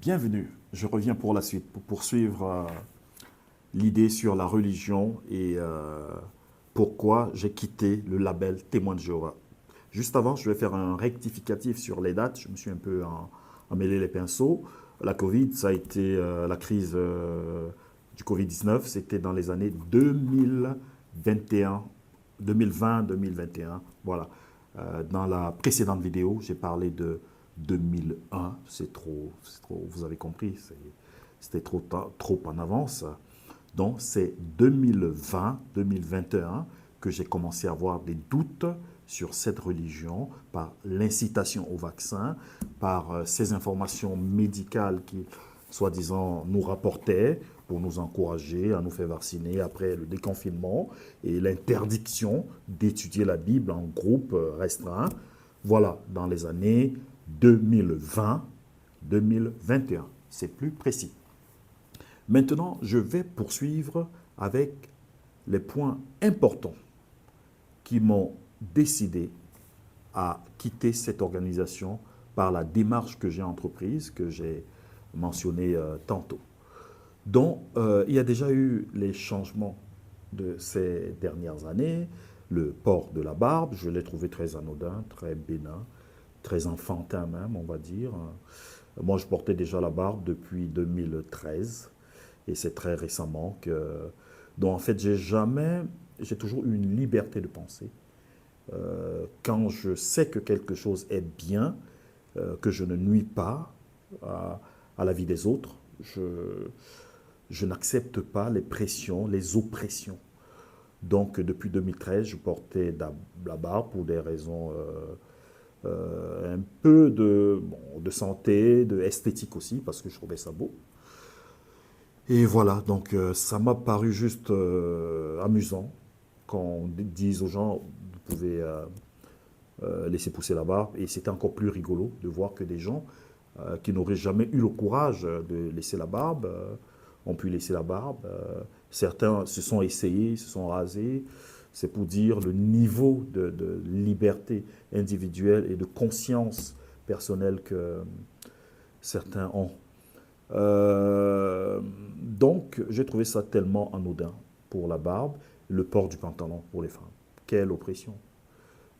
Bienvenue, je reviens pour la suite, pour poursuivre l'idée sur la religion et pourquoi j'ai quitté le label Témoin de Jéhovah. Juste avant, je vais faire un rectificatif sur les dates, je me suis un peu emmêlé les pinceaux. La Covid, ça a été la crise du Covid-19, c'était dans les années 2021, 2020-2021, voilà. Dans la précédente vidéo, j'ai parlé de 2001, c'est trop, vous avez compris, c'était trop en avance. Donc c'est 2020-2021 que j'ai commencé à avoir des doutes sur cette religion par l'incitation au vaccin, par ces informations médicales qui, soi-disant, nous rapportaient pour nous encourager à nous faire vacciner après le déconfinement et l'interdiction d'étudier la Bible en groupe restreint. Voilà, dans les années 2020-2021. C'est plus précis. Maintenant, je vais poursuivre avec les points importants qui m'ont décidé à quitter cette organisation par la démarche que j'ai entreprise, que j'ai mentionnée tantôt. Donc, il y a déjà eu les changements de ces dernières années. Le port de la barbe, je l'ai trouvé très anodin, très bénin, très enfantin même, on va dire. Moi, je portais déjà la barbe depuis 2013 et c'est très récemment que... Donc, en fait, j'ai toujours eu une liberté de penser. Quand je sais que quelque chose est bien, que je ne nuis pas à la vie des autres, je n'accepte pas les pressions, les oppressions. Donc, depuis 2013, je portais la barbe pour des raisons un peu de santé, de esthétique aussi, parce que je trouvais ça beau. Et voilà, donc ça m'a paru juste amusant qu'on dise aux gens, vous pouvez laisser pousser la barbe. Et c'était encore plus rigolo de voir que des gens qui n'auraient jamais eu le courage de laisser la barbe ont pu laisser la barbe. Certains se sont essayés, se sont rasés. C'est pour dire le niveau de liberté individuelle et de conscience personnelle que certains ont. Donc, j'ai trouvé ça tellement anodin pour la barbe, le port du pantalon pour les femmes. Quelle oppression.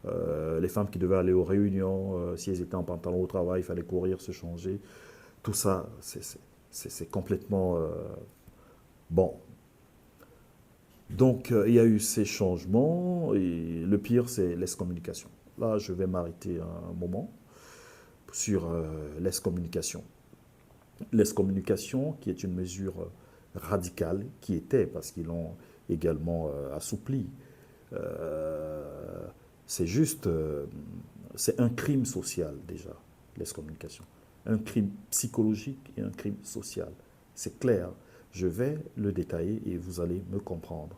Les femmes qui devaient aller aux réunions, si elles étaient en pantalon au travail, il fallait courir, se changer. Tout ça, c'est complètement... bon. Donc, il y a eu ces changements et le pire, c'est l'excommunication. Là, je vais m'arrêter un moment sur l'excommunication. L'excommunication, qui est une mesure radicale, qui était, parce qu'ils l'ont également assoupli, c'est juste, c'est un crime social déjà, l'excommunication. Un crime psychologique et un crime social. C'est clair, je vais le détailler et vous allez me comprendre.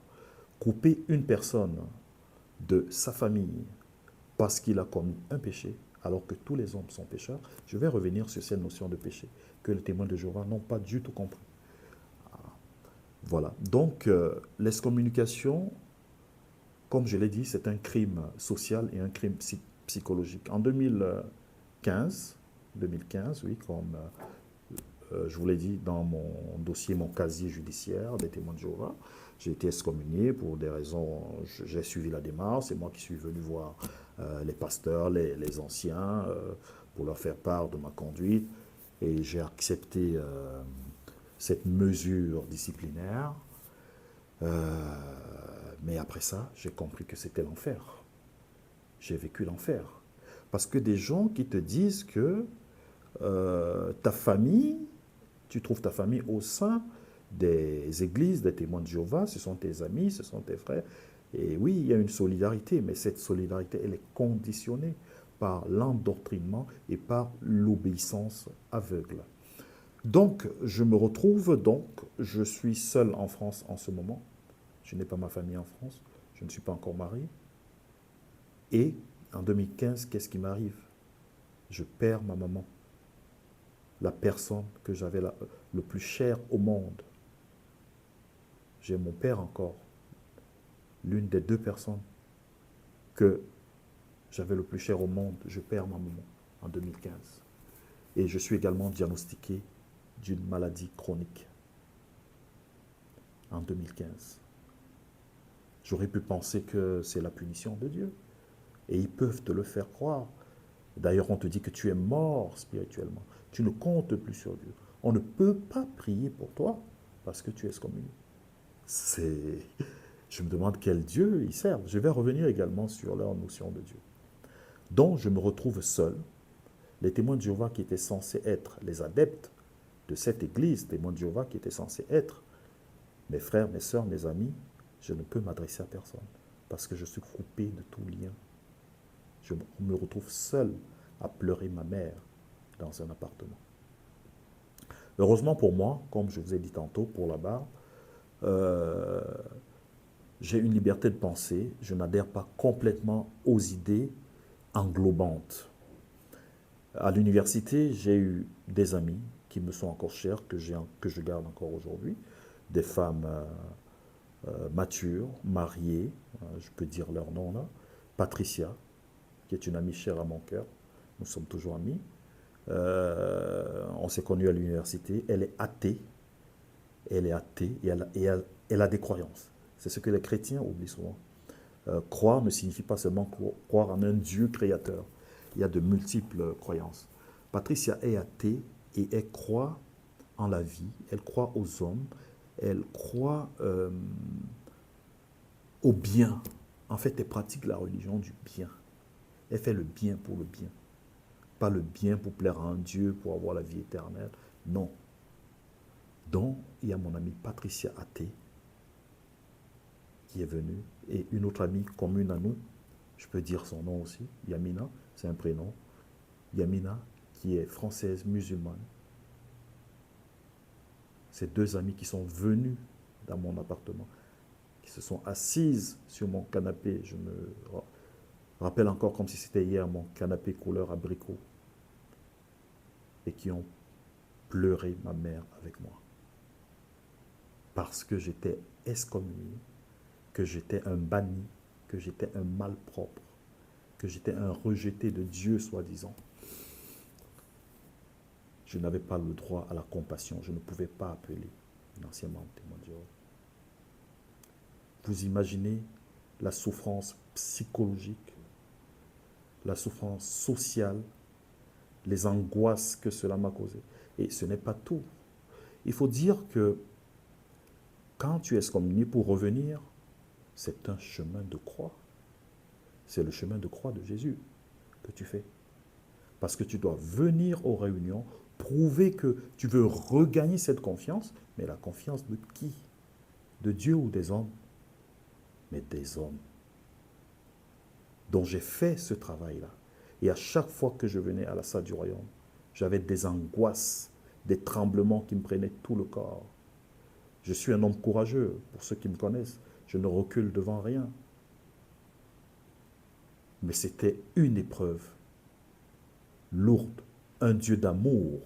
Couper une personne de sa famille parce qu'il a commis un péché, alors que tous les hommes sont pécheurs, je vais revenir sur cette notion de péché que les témoins de Jéhovah n'ont pas du tout compris. Voilà. Donc, l'excommunication, comme je l'ai dit, c'est un crime social et un crime psychologique. En 2015, oui, comme je vous l'ai dit dans mon dossier, mon casier judiciaire des témoins de Jéhovah, j'ai été excommunié pour des raisons, j'ai suivi la démarche, c'est moi qui suis venu voir les pasteurs, les anciens, pour leur faire part de ma conduite, et j'ai accepté cette mesure disciplinaire. Mais après ça, j'ai compris que c'était l'enfer. J'ai vécu l'enfer. Parce que des gens qui te disent que ta famille, tu trouves ta famille au sein des églises, des témoins de Jéhovah, ce sont tes amis, ce sont tes frères. Et oui, il y a une solidarité, mais cette solidarité, elle est conditionnée par l'endoctrinement et par l'obéissance aveugle. Donc, je me retrouve je suis seul en France en ce moment. Je n'ai pas ma famille en France, je ne suis pas encore marié. Et en 2015, qu'est-ce qui m'arrive? Je perds ma maman, la personne que j'avais le plus cher au monde. J'ai mon père encore, l'une des deux personnes que j'avais le plus cher au monde. Je perds ma maman en 2015. Et je suis également diagnostiqué d'une maladie chronique en 2015. J'aurais pu penser que c'est la punition de Dieu. Et ils peuvent te le faire croire. D'ailleurs, on te dit que tu es mort spirituellement. Tu ne comptes plus sur Dieu. On ne peut pas prier pour toi parce que tu es excommunié. Je me demande quel Dieu ils servent. Je vais revenir également sur leur notion de Dieu. Donc, je me retrouve seul. Les témoins de Jéhovah qui étaient censés être les adeptes de cette église, témoins de Jéhovah qui étaient censés être mes frères, mes sœurs, mes amis, je ne peux m'adresser à personne parce que je suis coupé de tout lien. Je me retrouve seul à pleurer ma mère dans un appartement. Heureusement pour moi, comme je vous ai dit tantôt pour la barre, j'ai une liberté de penser. Je n'adhère pas complètement aux idées englobantes. À l'université, j'ai eu des amis qui me sont encore chers, que je garde encore aujourd'hui, des femmes matures, mariées, je peux dire leur nom là, Patricia, qui est une amie chère à mon cœur, nous sommes toujours amis. On s'est connus à l'université, elle est athée et elle a des croyances. C'est ce que les chrétiens oublient souvent. Croire ne signifie pas seulement croire en un Dieu créateur. Il y a de multiples croyances. Patricia est athée et elle croit en la vie, elle croit aux hommes, elle croit au bien. En fait, elle pratique la religion du bien. Elle fait le bien pour le bien. Pas le bien pour plaire à un Dieu, pour avoir la vie éternelle. Non. Donc, il y a mon amie Patricia athée qui est venue et une autre amie commune à nous, je peux dire son nom aussi, Yamina, c'est un prénom. Yamina, qui est française musulmane. Ces deux amies qui sont venues dans mon appartement, qui se sont assises sur mon canapé, je me rappelle encore comme si c'était hier, mon canapé couleur abricot, et qui ont pleuré ma mère avec moi. Parce que j'étais excommunié, que j'étais un banni, que j'étais un malpropre, que j'étais un rejeté de Dieu, soi-disant. Je n'avais pas le droit à la compassion. Je ne pouvais pas appeler l'ancien membre témoin de Jéhovah. Vous imaginez la souffrance psychologique, la souffrance sociale, les angoisses que cela m'a causé. Et ce n'est pas tout. Il faut dire que quand tu es excommunié pour revenir, c'est un chemin de croix. C'est le chemin de croix de Jésus que tu fais. Parce que tu dois venir aux réunions, prouver que tu veux regagner cette confiance, mais la confiance de qui? De Dieu ou des hommes? Mais des hommes. Donc j'ai fait ce travail-là. Et à chaque fois que je venais à la salle du royaume, j'avais des angoisses, des tremblements qui me prenaient tout le corps. Je suis un homme courageux, pour ceux qui me connaissent. Je ne recule devant rien. Mais c'était une épreuve lourde. Un Dieu d'amour,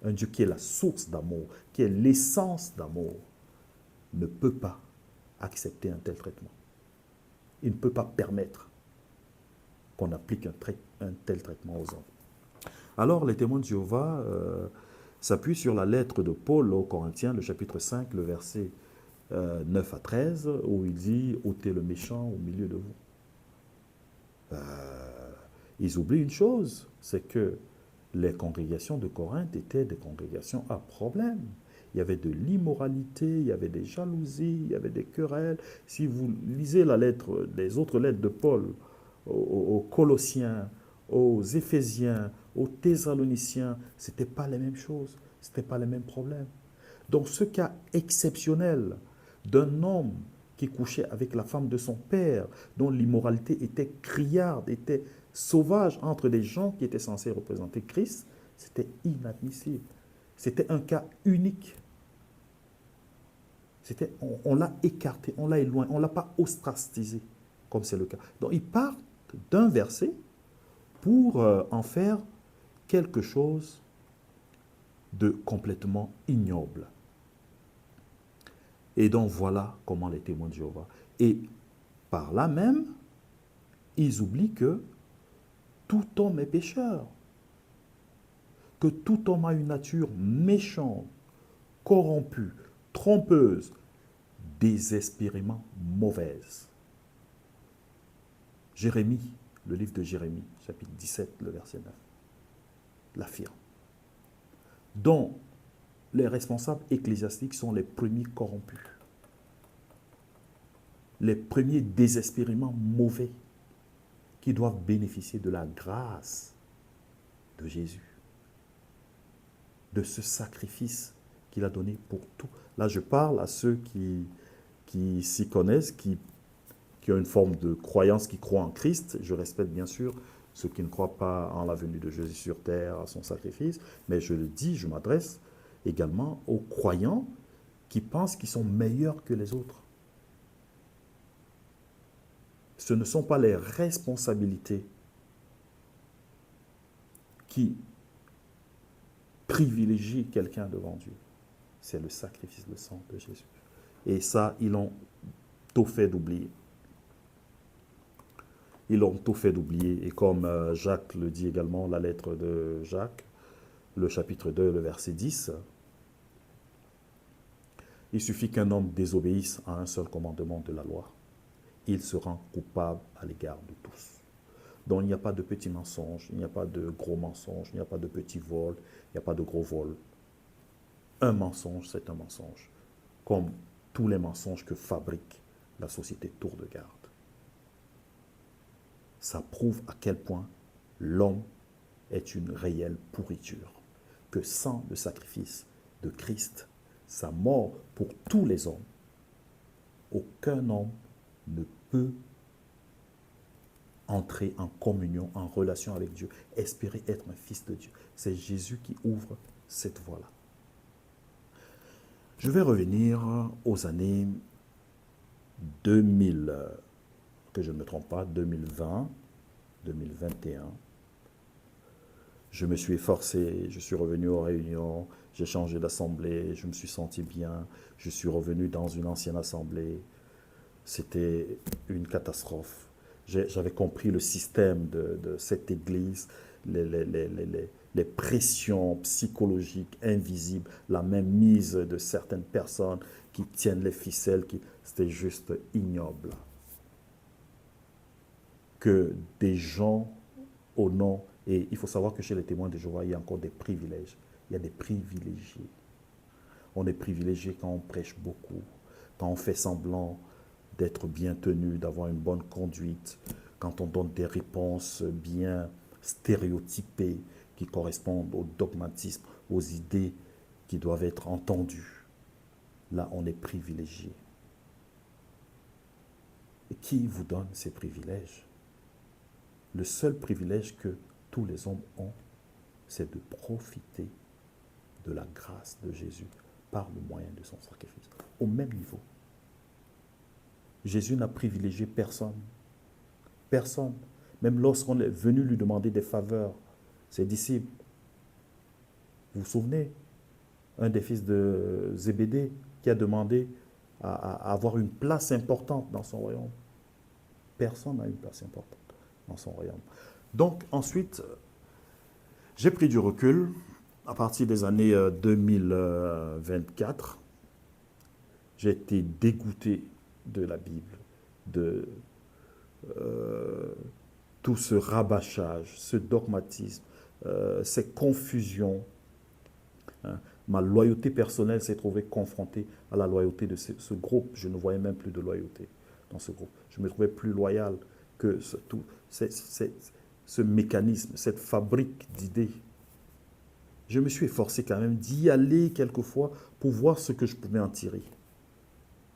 un Dieu qui est la source d'amour, qui est l'essence d'amour, ne peut pas accepter un tel traitement. Il ne peut pas permettre qu'on applique un tel traitement aux hommes. Alors, les témoins de Jéhovah s'appuient sur la lettre de Paul aux Corinthiens, le chapitre 5, le verset 9 à 13, où il dit « ôtez le méchant au milieu de vous ». Ils oublient une chose, c'est que les congrégations de Corinthe étaient des congrégations à problème. Il y avait de l'immoralité, il y avait des jalousies, il y avait des querelles. Si vous lisez les autres lettres de Paul aux Colossiens, aux Éphésiens, aux Thessaloniciens, ce n'était pas les mêmes choses, ce n'était pas les mêmes problèmes. Donc ce cas exceptionnel d'un homme qui couchait avec la femme de son père, dont l'immoralité était criarde, était sauvage entre des gens qui étaient censés représenter Christ, c'était inadmissible. C'était un cas unique. On l'a écarté, on l'a éloigné, on ne l'a pas ostracisé, comme c'est le cas. Donc il part d'un verset pour en faire quelque chose de complètement ignoble. Et donc voilà comment les témoins de Jéhovah. Et par là même, ils oublient que tout homme est pécheur. que tout homme a une nature méchante, corrompue, trompeuse, désespérément mauvaise. Jérémie, le livre de Jérémie, chapitre 17, le verset 9, l'affirme. Dont les responsables ecclésiastiques sont les premiers corrompus, les premiers désespérément mauvais, qui doivent bénéficier de la grâce de Jésus, de ce sacrifice qu'il a donné pour tout. Là, je parle à ceux qui s'y connaissent, qui ont une forme de croyance, qui croient en Christ. Je respecte bien sûr ceux qui ne croient pas en la venue de Jésus sur terre, à son sacrifice, mais je le dis, je m'adresse également aux croyants qui pensent qu'ils sont meilleurs que les autres. Ce ne sont pas les responsabilités qui privilégient quelqu'un devant Dieu. C'est le sacrifice, le sang de Jésus. Et ça, ils l'ont tout fait d'oublier. Ils l'ont tout fait d'oublier. Et comme Jacques le dit également, la lettre de Jacques, le chapitre 2, le verset 10, il suffit qu'un homme désobéisse à un seul commandement de la loi. Il se rend coupable à l'égard de tous. Donc il n'y a pas de petits mensonges, il n'y a pas de gros mensonges, il n'y a pas de petits vols, il n'y a pas de gros vols. Un mensonge, c'est un mensonge. Comme tous les mensonges que fabrique la société Tour de Garde. Ça prouve à quel point l'homme est une réelle pourriture. Que sans le sacrifice de Christ, sa mort pour tous les hommes, aucun homme ne peut entrer en communion, en relation avec Dieu, espérer être un fils de Dieu. C'est Jésus qui ouvre cette voie-là. Je vais revenir aux années 2000, que je ne me trompe pas, 2020, 2021. Je me suis efforcé, je suis revenu aux réunions, j'ai changé d'assemblée, je me suis senti bien, je suis revenu dans une ancienne assemblée. C'était une catastrophe. J'avais compris le système de cette église, les pressions psychologiques invisibles, la même mise de certaines personnes qui tiennent les ficelles, c'était juste ignoble. Que des gens au nom, et il faut savoir que chez les témoins de Jéhovah, il y a encore des privilèges. Il y a des privilégiés. On est privilégié quand on prêche beaucoup, quand on fait semblant d'être bien tenu, d'avoir une bonne conduite, quand on donne des réponses bien stéréotypées qui correspondent au dogmatisme, aux idées qui doivent être entendues. Là, on est privilégié. Et qui vous donne ces privilèges? Le seul privilège que tous les hommes ont, c'est de profiter de la grâce de Jésus par le moyen de son sacrifice, au même niveau. Jésus n'a privilégié personne. Personne. Même lorsqu'on est venu lui demander des faveurs, ses disciples. Vous vous souvenez? Un des fils de Zébédée qui a demandé à avoir une place importante dans son royaume. Personne n'a une place importante dans son royaume. Donc ensuite, j'ai pris du recul à partir des années 2024. J'ai été dégoûté de la Bible, de tout ce rabâchage, ce dogmatisme, ces confusions. Hein. Ma loyauté personnelle s'est trouvée confrontée à la loyauté de ce groupe. Je ne voyais même plus de loyauté dans ce groupe. Je me trouvais plus loyal que ce mécanisme, cette fabrique d'idées. Je me suis efforcé quand même d'y aller quelquefois pour voir ce que je pouvais en tirer.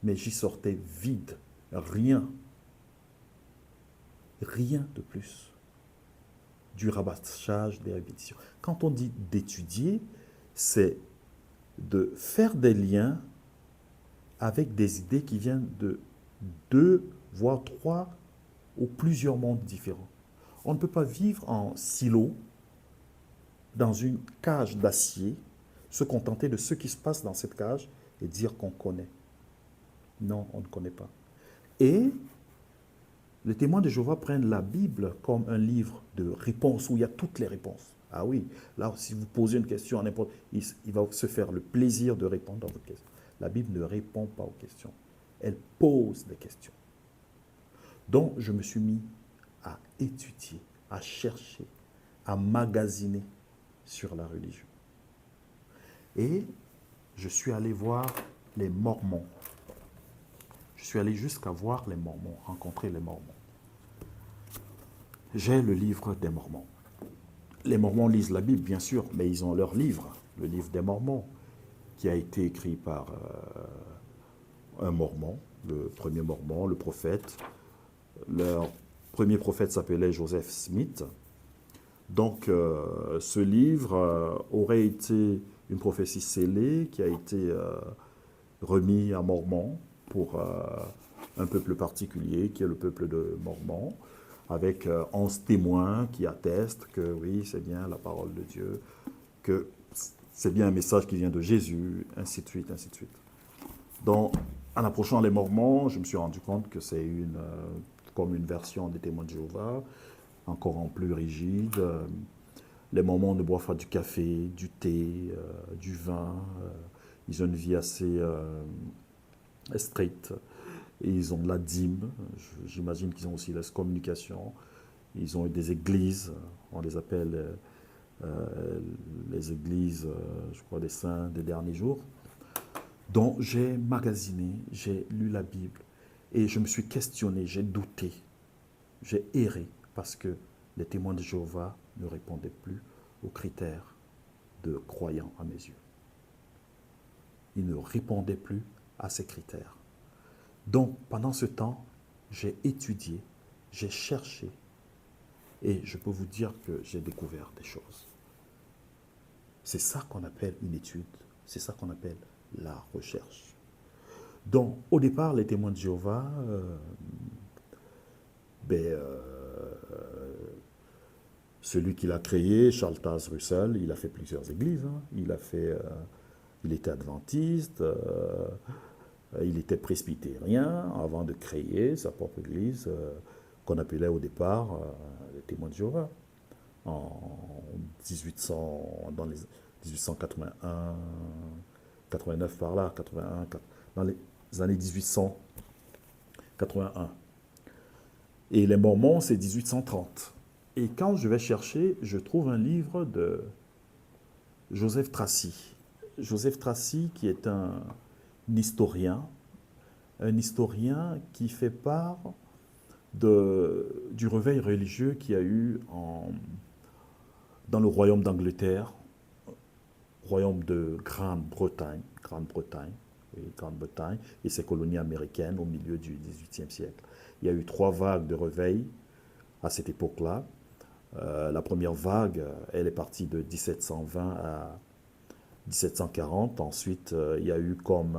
Mais j'y sortais vide, rien. Rien de plus. Du rabâchage, des répétitions. Quand on dit d'étudier, c'est de faire des liens avec des idées qui viennent de 2, voire 3 ou plusieurs mondes différents. On ne peut pas vivre en silo, dans une cage d'acier, se contenter de ce qui se passe dans cette cage et dire qu'on connaît. Non, on ne connaît pas. Et les témoins de Jéhovah prennent la Bible comme un livre de réponses où il y a toutes les réponses. Ah oui, là, si vous posez une question à n'importe, il va se faire le plaisir de répondre à votre question. La Bible ne répond pas aux questions. Elle pose des questions. Donc, je me suis mis à étudier, à chercher, à magasiner sur la religion. Et je suis allé voir les Mormons. Je suis allé jusqu'à voir les Mormons, rencontrer les Mormons. J'ai le livre des Mormons. Les Mormons lisent la Bible, bien sûr, mais ils ont leur livre, le livre des Mormons, qui a été écrit par un Mormon, le premier Mormon, le prophète. Leur premier prophète s'appelait Joseph Smith. Donc, ce livre aurait été une prophétie scellée qui a été remis à Mormon pour un peuple particulier, qui est le peuple de Mormon, avec 11 témoins qui attestent que oui, c'est bien la parole de Dieu, que c'est bien un message qui vient de Jésus, ainsi de suite, ainsi de suite. Donc, en approchant les Mormons, je me suis rendu compte que c'est comme une version des témoins de Jéhovah, encore en plus rigide. Les Mormons ne boivent pas du café, du thé, du vin. Ils ont une vie assez stricte. Et ils ont de la dîme. J'imagine qu'ils ont aussi la communication. Ils ont des églises. On les appelle les églises, je crois, des saints des derniers jours. Donc j'ai magasiné, j'ai lu la Bible. Et je me suis questionné, j'ai douté. J'ai erré parce que les témoins de Jéhovah ne répondaient plus aux critères de croyants à mes yeux. Ils ne répondaient plus à ces critères. Donc, pendant ce temps, j'ai étudié, j'ai cherché, et je peux vous dire que j'ai découvert des choses. C'est ça qu'on appelle une étude, c'est ça qu'on appelle la recherche. Donc, au départ, les témoins de Jéhovah, celui qui l'a créé, Charles Taze Russell, il a fait plusieurs églises. Hein. Il était adventiste, il était presbytérien avant de créer sa propre église qu'on appelait au départ les témoins de Jéhovah. En 1800, dans les 1881, 89 par là, 81, dans les années 1881. Et les Mormons, c'est 1830. Et quand je vais chercher, je trouve un livre de Joseph Tracy. Joseph Tracy, qui est un historien qui fait part du réveil religieux qu'il y a eu dans le royaume d'Angleterre, royaume de Grande-Bretagne, et ses colonies américaines au milieu du XVIIIe siècle. Il y a eu 3 vagues de réveil à cette époque-là. La première vague, elle est partie de 1720 à 1740. Ensuite, il y a eu comme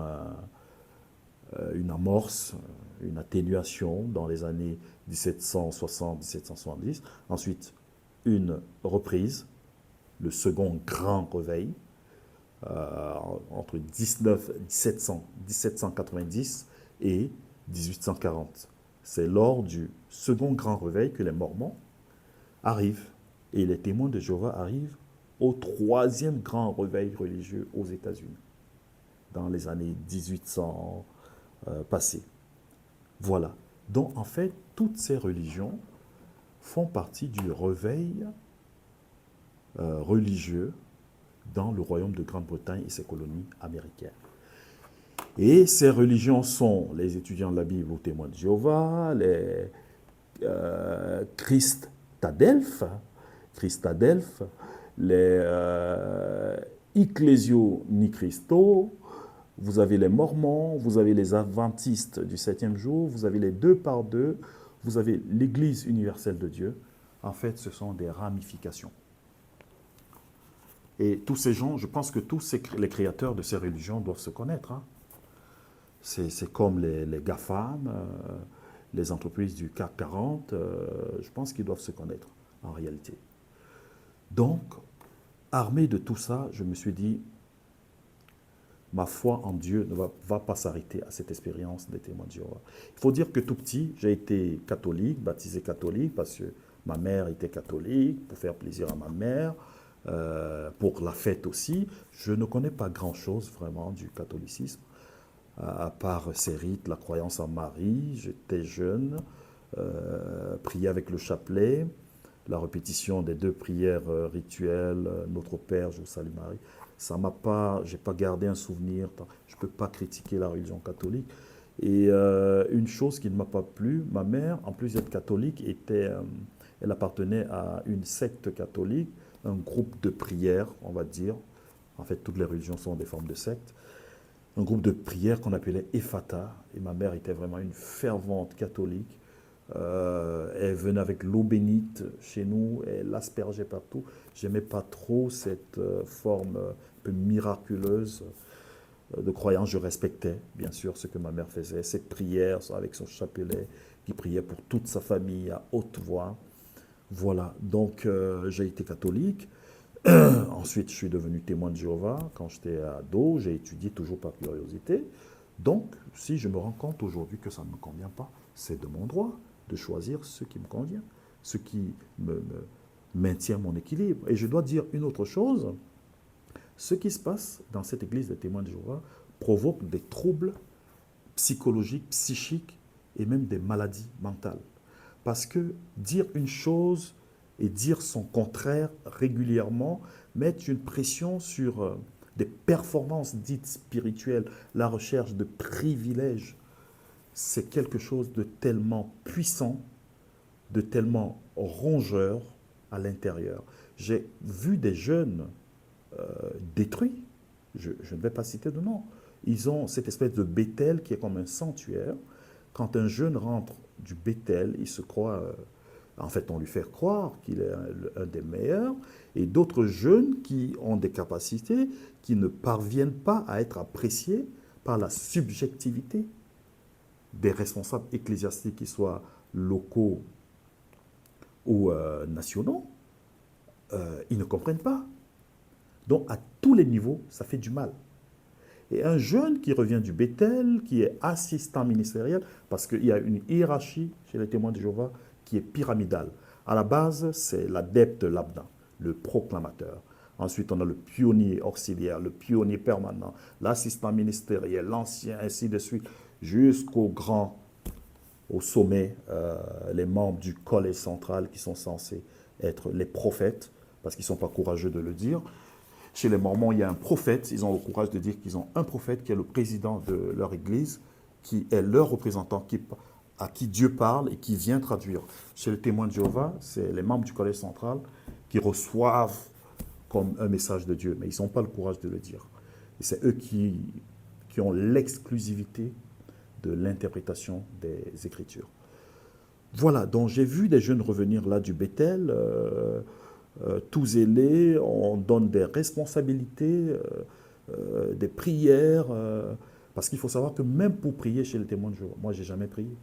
une amorce, une atténuation dans les années 1760-1770. Ensuite, une reprise, le second grand réveil, entre 1790 et 1840. C'est lors du second grand réveil que les Mormons arrivent et les témoins de Jéhovah arrivent au 3e grand réveil religieux aux États-Unis, dans les années 1800 passées. Voilà. Donc, en fait, toutes ces religions font partie du réveil religieux dans le royaume de Grande-Bretagne et ses colonies américaines. Et ces religions sont les étudiants de la Bible aux témoins de Jéhovah, les Christadelphes, les Ecclésio-Ni-Christo, vous avez les Mormons, vous avez les Adventistes du 7e jour, vous avez les 2 par 2, vous avez l'Église universelle de Dieu. En fait, ce sont des ramifications. Et tous ces gens, je pense que tous les créateurs de ces religions doivent se connaître. Hein. C'est comme les GAFAM, les entreprises du CAC 40, je pense qu'ils doivent se connaître en réalité. Donc, armé de tout ça, je me suis dit, ma foi en Dieu ne va pas s'arrêter à cette expérience des témoins de Jéhovah. Il faut dire que tout petit, j'ai été catholique, baptisé catholique, parce que ma mère était catholique, pour faire plaisir à ma mère. pour la fête aussi. Je ne connais pas grand-chose vraiment du catholicisme, à part ces rites, la croyance en Marie. J'étais jeune, prier avec le chapelet, la répétition des deux prières rituelles, Notre Père, je vous salue Marie. Ça m'a pas, j'ai pas gardé un souvenir. Je peux pas critiquer la religion catholique. Et une chose qui ne m'a pas plu, ma mère, en plus d'être catholique, elle appartenait à une secte catholique, un groupe de prière, on va dire. En fait, toutes les religions sont des formes de sectes. Un groupe de prière qu'on appelait Ephata. Et ma mère était vraiment une fervente catholique. Elle venait avec l'eau bénite chez nous, elle l'aspergeait partout. J'aimais pas trop cette forme un peu miraculeuse de croyance. Je respectais bien sûr ce que ma mère faisait, cette prière avec son chapelet, qui priait pour toute sa famille à haute voix. Voilà, donc j'ai été catholique. Ensuite, je suis devenu témoin de Jéhovah. Quand j'étais ado, j'ai étudié toujours par curiosité. Donc, si je me rends compte aujourd'hui que ça ne me convient pas, c'est de mon droit de choisir ce qui me convient, ce qui me maintient mon équilibre. Et je dois dire une autre chose, ce qui se passe dans cette église des témoins de Jéhovah provoque des troubles psychologiques, psychiques et même des maladies mentales. Parce que dire une chose et dire son contraire régulièrement met une pression sur des performances dites spirituelles, la recherche de privilèges. C'est quelque chose de tellement puissant, de tellement rongeur à l'intérieur. J'ai vu des jeunes détruits, je ne vais pas citer de nom. Ils ont cette espèce de Bethel qui est comme un sanctuaire. Quand un jeune rentre du Bethel, il se croit, en fait, on lui fait croire qu'il est un des meilleurs, et d'autres jeunes qui ont des capacités qui ne parviennent pas à être appréciés par la subjectivité des responsables ecclésiastiques, qu'ils soient locaux ou nationaux. Ils ne comprennent pas. Donc, à tous les niveaux, ça fait du mal. Et un jeune qui revient du Bethel, qui est assistant ministériel, parce qu'il y a une hiérarchie chez les témoins de Jéhovah qui est pyramidale. À la base, c'est l'adepte lambda, le proclamateur. Ensuite, on a le pionnier auxiliaire, le pionnier permanent, l'assistant ministériel, l'ancien, ainsi de suite, jusqu'au grand, au sommet, les membres du collège central qui sont censés être les prophètes, parce qu'ils ne sont pas courageux de le dire. Chez les Mormons, il y a un prophète. Ils ont le courage de dire qu'ils ont un prophète qui est le président de leur église, qui est leur représentant, à qui Dieu parle et qui vient traduire. Chez les témoins de Jéhovah, c'est les membres du collège central qui reçoivent comme un message de Dieu, mais ils n'ont pas le courage de le dire. Et c'est eux qui ont l'exclusivité de l'interprétation des Écritures. Voilà, donc j'ai vu des jeunes revenir là du Bethel, tout zélés, on donne des responsabilités, des prières, parce qu'il faut savoir que même pour prier chez les témoins de Jéhovah, moi j'ai jamais prié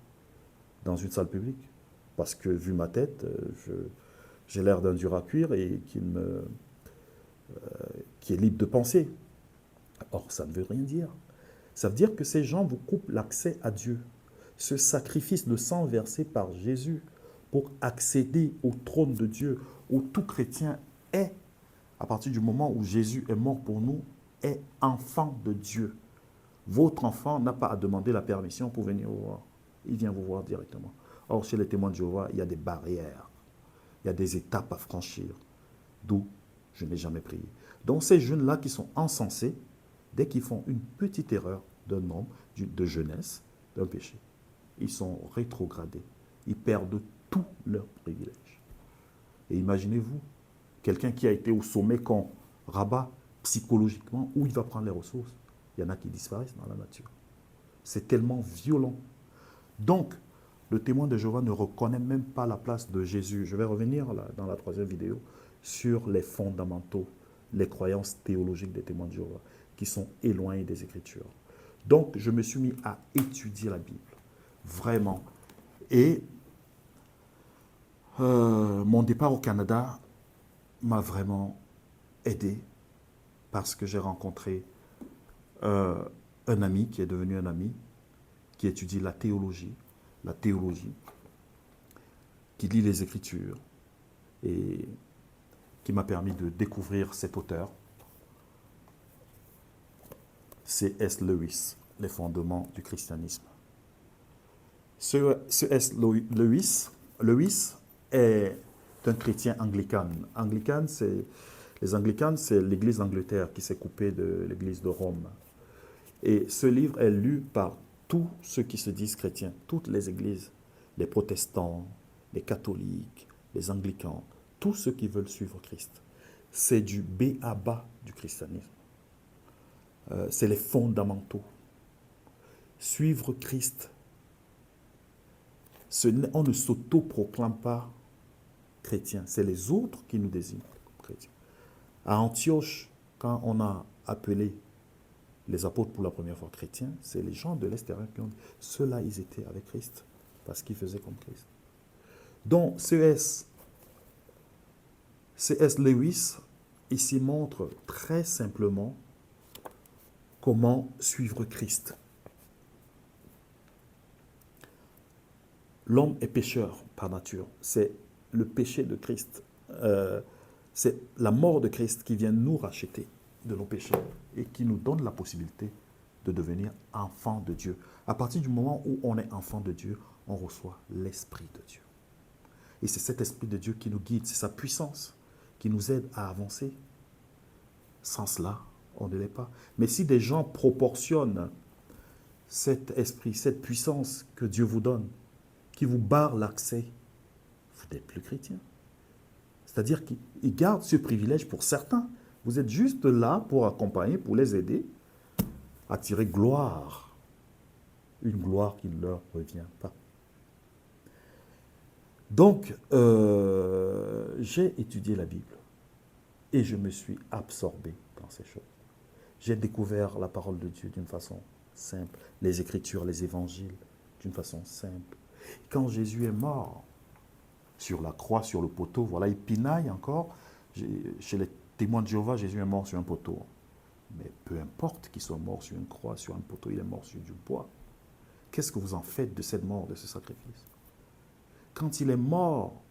dans une salle publique, parce que vu ma tête, j'ai l'air d'un dur à cuire et qui est libre de penser. Or, ça ne veut rien dire. Ça veut dire que ces gens vous coupent l'accès à Dieu. Ce sacrifice de sang versé par Jésus pour accéder au trône de Dieu, où tout chrétien est, à partir du moment où Jésus est mort pour nous, est enfant de Dieu. Votre enfant n'a pas à demander la permission pour venir vous voir. Il vient vous voir directement. Or, chez les témoins de Jéhovah, il y a des barrières, il y a des étapes à franchir, d'où je n'ai jamais prié. Donc, ces jeunes-là qui sont encensés, dès qu'ils font une petite erreur d'un homme, de jeunesse, d'un péché, ils sont rétrogradés. Ils perdent tous leurs privilèges. Et imaginez-vous, quelqu'un qui a été au sommet qu'on rabat psychologiquement, où il va prendre les ressources. Il y en a qui disparaissent dans la nature. C'est tellement violent. Donc, le témoin de Jéhovah ne reconnaît même pas la place de Jésus. Je vais revenir là, dans la troisième vidéo sur les fondamentaux, les croyances théologiques des témoins de Jéhovah, qui sont éloignées des Écritures. Donc, je me suis mis à étudier la Bible, vraiment. Et mon départ au Canada m'a vraiment aidé parce que j'ai rencontré un ami qui est devenu un ami, qui étudie la théologie, qui lit les Écritures et qui m'a permis de découvrir cet auteur. C.S. Lewis, Les fondements du christianisme. C.S. Lewis est un chrétien anglican. Les anglicanes, c'est l'église d'Angleterre qui s'est coupée de l'église de Rome. Et ce livre est lu par tous ceux qui se disent chrétiens, toutes les églises, les protestants, les catholiques, les anglicans, tous ceux qui veulent suivre Christ. C'est du b.a.-ba du christianisme. C'est les fondamentaux. Suivre Christ, on ne s'auto-proclame pas chrétien, c'est les autres qui nous désignent chrétiens. À Antioche, quand on a appelé les apôtres pour la première fois chrétiens, c'est les gens de l'extérieur qui ont dit, ceux-là, ils étaient avec Christ, parce qu'ils faisaient comme Christ. Donc, C.S. Lewis, ici montre très simplement comment suivre Christ. L'homme est pécheur par nature. C'est le péché de Christ. C'est la mort de Christ qui vient nous racheter de nos péchés et qui nous donne la possibilité de devenir enfant de Dieu. À partir du moment où on est enfant de Dieu, on reçoit l'Esprit de Dieu. Et c'est cet Esprit de Dieu qui nous guide, c'est sa puissance qui nous aide à avancer. Sans cela, on ne l'est pas. Mais si des gens proportionnent cet esprit, cette puissance que Dieu vous donne, qui vous barre l'accès, vous n'êtes plus chrétien. C'est-à-dire qu'ils gardent ce privilège pour certains. Vous êtes juste là pour accompagner, pour les aider à tirer gloire. Une gloire qui ne leur revient pas. Donc, j'ai étudié la Bible et je me suis absorbé dans ces choses. J'ai découvert la parole de Dieu d'une façon simple, les Écritures, les Évangiles, d'une façon simple. Quand Jésus est mort sur la croix, sur le poteau, voilà, il pinaille encore. Chez les témoins de Jéhovah, Jésus est mort sur un poteau. Mais peu importe qu'il soit mort sur une croix, sur un poteau, il est mort sur du bois. Qu'est-ce que vous en faites de cette mort, de ce sacrifice? Quand il est mort,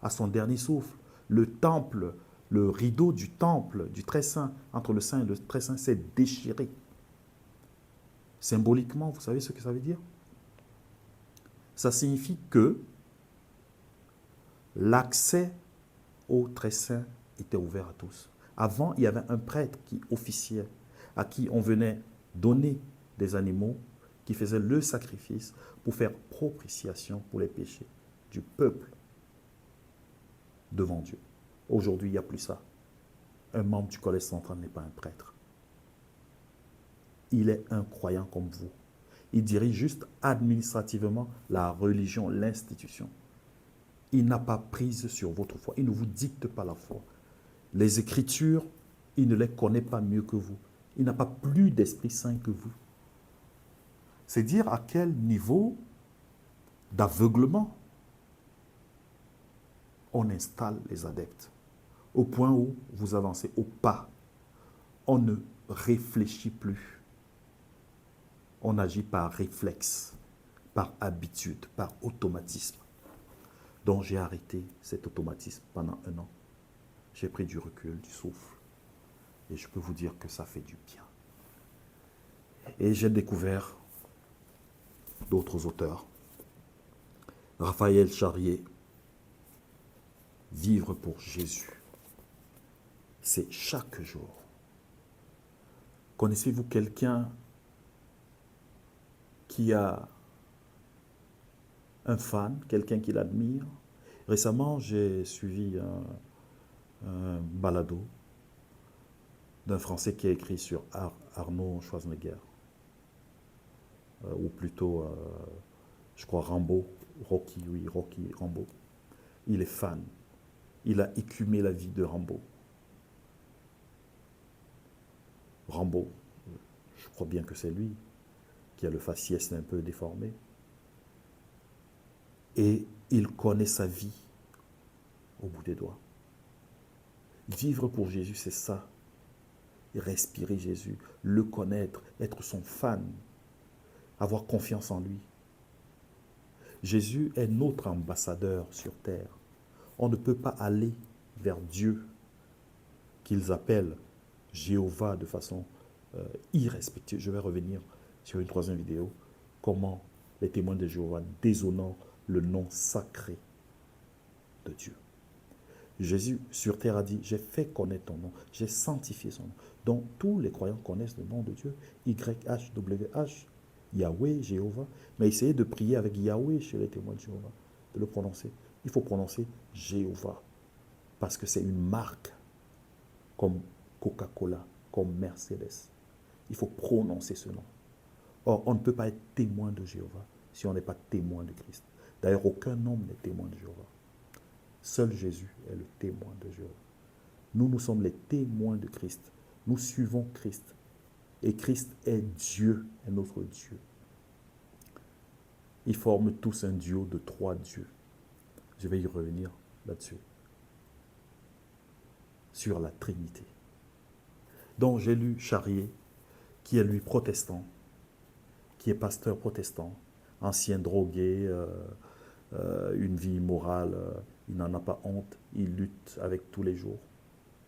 à son dernier souffle, le temple, le rideau du temple, du très saint, entre le saint et le très saint, s'est déchiré. Symboliquement, vous savez ce que ça veut dire? Ça signifie que l'accès au très saint était ouvert à tous. Avant, il y avait un prêtre qui officiait, à qui on venait donner des animaux, qui faisait le sacrifice pour faire propitiation pour les péchés du peuple devant Dieu. Aujourd'hui, il n'y a plus ça. Un membre du collège central n'est pas un prêtre. Il est un croyant comme vous. Il dirige juste administrativement la religion, l'institution. Il n'a pas prise sur votre foi. Il ne vous dicte pas la foi. Les Écritures, il ne les connaît pas mieux que vous. Il n'a pas plus d'Esprit Saint que vous. C'est dire à quel niveau d'aveuglement on installe les adeptes. Au point où vous avancez au pas. On ne réfléchit plus. On agit par réflexe, par habitude, par automatisme. Donc j'ai arrêté cet automatisme pendant 1 an. J'ai pris du recul, du souffle. Et je peux vous dire que ça fait du bien. Et j'ai découvert d'autres auteurs. Raphaël Charrier, Vivre pour Jésus. C'est chaque jour. Connaissez-vous quelqu'un qui a un fan, quelqu'un qui l'admire? Récemment, j'ai suivi un balado d'un Français qui a écrit sur Arnold Schwarzenegger, ou plutôt, je crois, Rambo, Rocky Rambo. Il est fan. Il a écumé la vie de Rambo. Rambo, je crois bien que c'est lui, qui a le faciès un peu déformé. Et il connaît sa vie au bout des doigts. Vivre pour Jésus, c'est ça. Respirer Jésus, le connaître, être son fan, avoir confiance en lui. Jésus est notre ambassadeur sur terre. On ne peut pas aller vers Dieu, qu'ils appellent Jéhovah de façon irrespectueuse. Je vais revenir sur une troisième vidéo, comment les témoins de Jéhovah déshonorent le nom sacré de Dieu. Jésus sur terre a dit, j'ai fait connaître ton nom, j'ai sanctifié son nom. Donc tous les croyants connaissent le nom de Dieu, YHWH, Yahweh, Jéhovah. Mais essayez de prier avec Yahweh chez les témoins de Jéhovah, de le prononcer. Il faut prononcer Jéhovah, parce que c'est une marque, comme Coca-Cola, comme Mercedes. Il faut prononcer ce nom. Or, on ne peut pas être témoin de Jéhovah si on n'est pas témoin de Christ. D'ailleurs, aucun homme n'est témoin de Jéhovah. Seul Jésus est le témoin de Jéhovah. Nous sommes les témoins de Christ. Nous suivons Christ. Et Christ est Dieu, est notre Dieu. Ils forment tous un duo de 3 dieux. Je vais y revenir là-dessus. Sur la Trinité. Donc j'ai lu Charrier, qui est lui protestant, qui est pasteur protestant, ancien drogué, une vie immorale, il n'en a pas honte, il lutte avec tous les jours.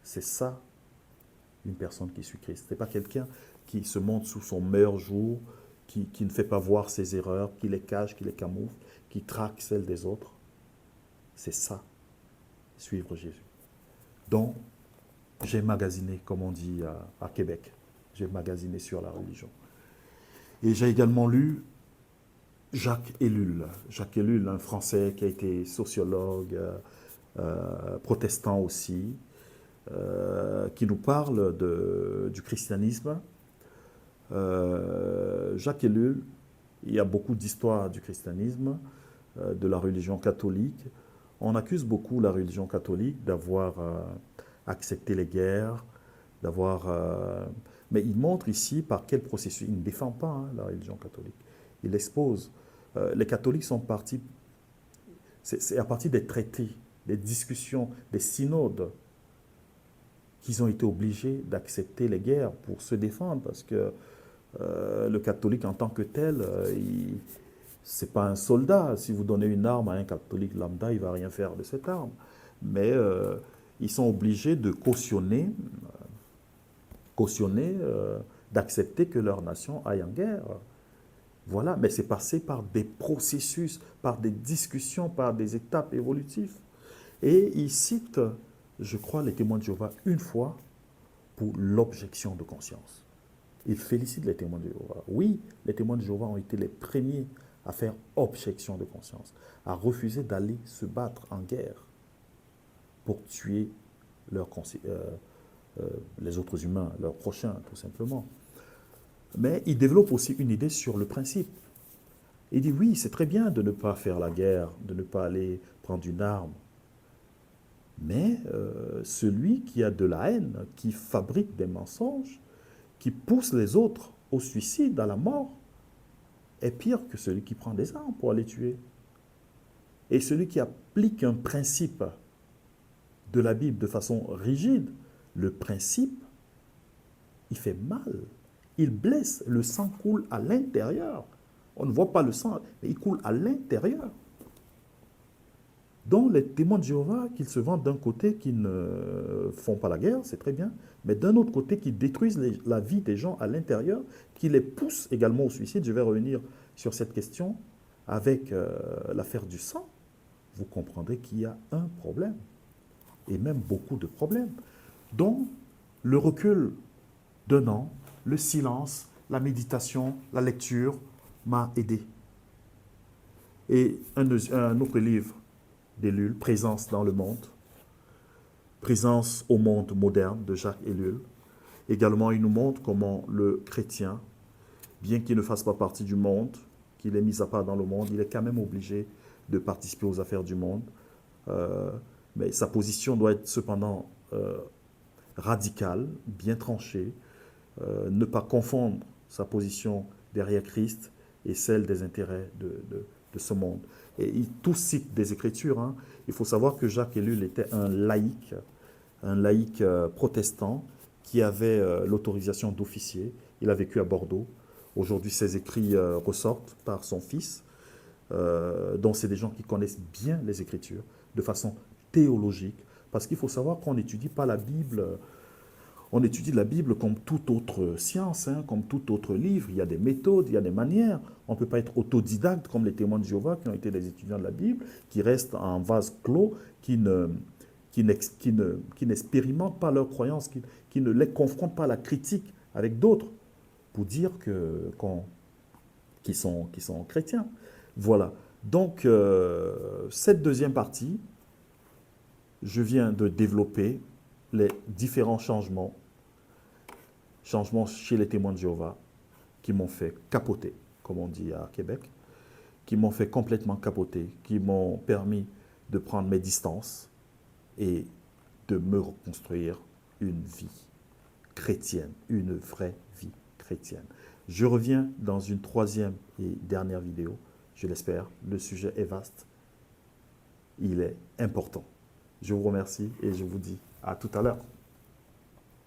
C'est ça, une personne qui suit Christ. Ce n'est pas quelqu'un qui se montre sous son meilleur jour, qui ne fait pas voir ses erreurs, qui les cache, qui les camoufle, qui traque celles des autres. C'est ça, suivre Jésus. Donc, j'ai magasiné, comme on dit à Québec, j'ai magasiné sur la religion. Et j'ai également lu Jacques Ellul. Jacques Ellul, un Français qui a été sociologue, protestant aussi, qui nous parle du christianisme. Jacques Ellul, il y a beaucoup d'histoires du christianisme, de la religion catholique. On accuse beaucoup la religion catholique d'avoir accepté les guerres, mais il montre ici par quel processus. Il ne défend pas la religion catholique. Il expose. Les catholiques sont partis, c'est à partir des traités, des discussions, des synodes, qu'ils ont été obligés d'accepter les guerres pour se défendre, parce que le catholique en tant que tel, ce n'est pas un soldat. Si vous donnez une arme à un catholique lambda, il ne va rien faire de cette arme. Mais ils sont obligés de cautionner, d'accepter que leur nation aille en guerre. Voilà, mais c'est passé par des processus, par des discussions, par des étapes évolutives. Et il cite, je crois, les témoins de Jéhovah une fois pour l'objection de conscience. Il félicite les témoins de Jéhovah. Oui, les témoins de Jéhovah ont été les premiers à faire objection de conscience, à refuser d'aller se battre en guerre pour tuer les autres humains, leurs prochains, tout simplement. Mais il développe aussi une idée sur le principe. Il dit, oui, c'est très bien de ne pas faire la guerre, de ne pas aller prendre une arme. Mais celui qui a de la haine, qui fabrique des mensonges, qui pousse les autres au suicide, à la mort, est pire que celui qui prend des armes pour aller tuer. Et celui qui applique un principe de la Bible de façon rigide, le principe, il fait mal. Il blesse, le sang coule à l'intérieur. On ne voit pas le sang, mais il coule à l'intérieur. Donc les témoins de Jéhovah, qu'ils se vendent d'un côté, qui ne font pas la guerre, c'est très bien, mais d'un autre côté, qui détruisent la vie des gens à l'intérieur, qui les poussent également au suicide. Je vais revenir sur cette question avec l'affaire du sang. Vous comprendrez qu'il y a un problème, et même beaucoup de problèmes. Donc, le recul d'un an, le silence, la méditation, la lecture m'a aidé. Et un autre livre d'Ellul, Présence dans le monde, Présence au monde moderne de Jacques Ellul. Également, il nous montre comment le chrétien, bien qu'il ne fasse pas partie du monde, qu'il est mis à part dans le monde, il est quand même obligé de participer aux affaires du monde. Mais sa position doit être cependant radicale, bien tranchée, ne pas confondre sa position derrière Christ et celle des intérêts de ce monde. Et tous citent des Écritures. Hein. Il faut savoir que Jacques Ellul était un laïc protestant qui avait l'autorisation d'officier. Il a vécu à Bordeaux. Aujourd'hui, ses écrits ressortent par son fils. Donc, c'est des gens qui connaissent bien les Écritures de façon théologique, Parce qu'il faut savoir qu'on n'étudie pas la Bible, on étudie la Bible comme toute autre science, hein, comme tout autre livre. Il y a des méthodes, il y a des manières. On ne peut pas être autodidacte comme les témoins de Jéhovah qui ont été des étudiants de la Bible, qui restent en vase clos, qui n'expérimentent pas leurs croyances, qui ne les confrontent pas à la critique avec d'autres pour dire qu'ils sont chrétiens. Voilà. Donc, cette deuxième partie, je viens de développer les différents changements chez les témoins de Jéhovah qui m'ont fait capoter, comme on dit à Québec, qui m'ont fait complètement capoter, qui m'ont permis de prendre mes distances et de me reconstruire une vie chrétienne, une vraie vie chrétienne. Je reviens dans une troisième et dernière vidéo, je l'espère. Le sujet est vaste, il est important. Je vous remercie et je vous dis à tout à l'heure.